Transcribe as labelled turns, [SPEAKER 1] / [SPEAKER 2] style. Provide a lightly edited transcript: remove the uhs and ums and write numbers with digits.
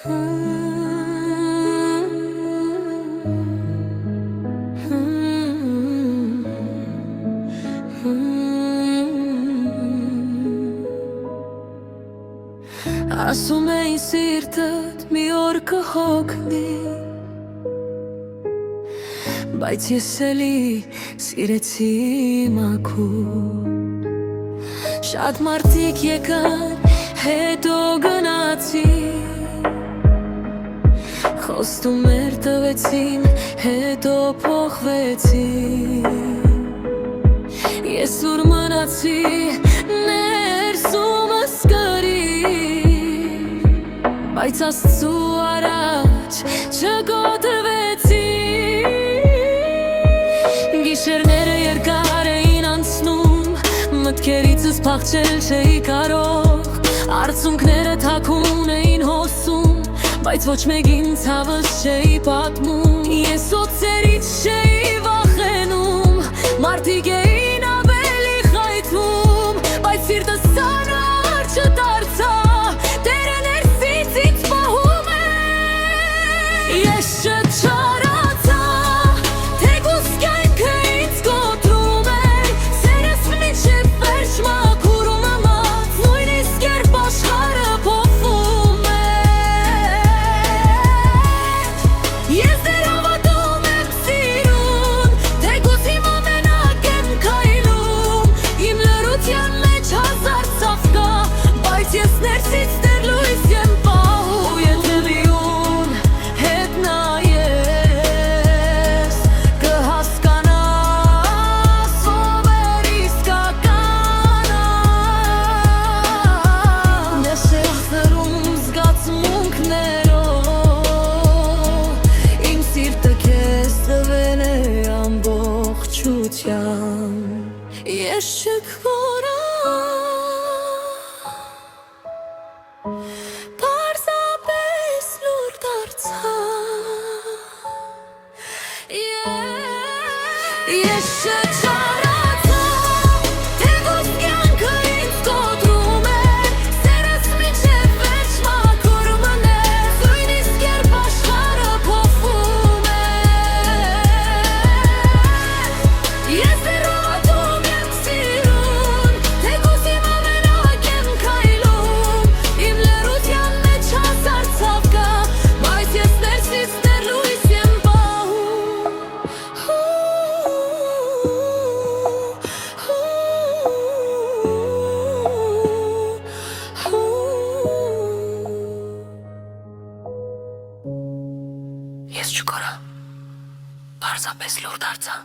[SPEAKER 1] Ասում էին սիրտդ մի օր կհոգնի, բայց ես էլի սիրեցի մաքուր։ Շատ մարդիկ եկան, հետո գնացին, խոստումներ տվեցին, հետո փոխվեցին։ Ես ուր մնացի, ներսումս կրի, բայց Աստծու առաջ չգոտվեցի։ Գիշերները երկար էին անցնում, մտքերիցս փախչել չէի կարող, արցունքները թաքուն էին հոսում, բայց ոչ մեկին ցավս չէի պատմում։ Ես օծերից չէի վախենում, մարդիկ էին ավելի խայթվում, բայց սիրտս անար չդարձա, Տերը ներսից ինձ պահում է։ Ես չչարացա, թեկուզ կյանքը ինձ կոտրում է, սերս մինչև վերջ մաքուրում ըմած, նույնիսկ երբ աշխարհը փոխվում է։ Ես դեռ հավատում եմ սիրուն, թեկուզ հիմա մենակ եմ քայլում, իմ լռության մեջ հազար ցավ կա, բայց ես ներսից դեռ լույս եմ պահում։ Եթե լիուն հետ նայես, կհասկանաս ով էր իսկականը։ Ես շեղվում զգացմունքներով, իմ սիրտը քեզ տվել է ամբողջությամբ։ Ես չքորա, պարզապես լուր դարձա։ Ես չչարացա, թեկուզ կյանքը ինձ կոտրում է, սերս մինչև վերջ մաքուրում է, նույնիսկ երբ աշխարհը փոխվում է։ Ես դեռ հավատում եմ սիրուն, թեկուզ հիմա մենակ եմ քայլում, իմ լռության մեջ հազար ցավ կա, բայց ես ներսից դեռ լույս եմ պահում։ Ես չկորա, պարզապես լուր դարձա։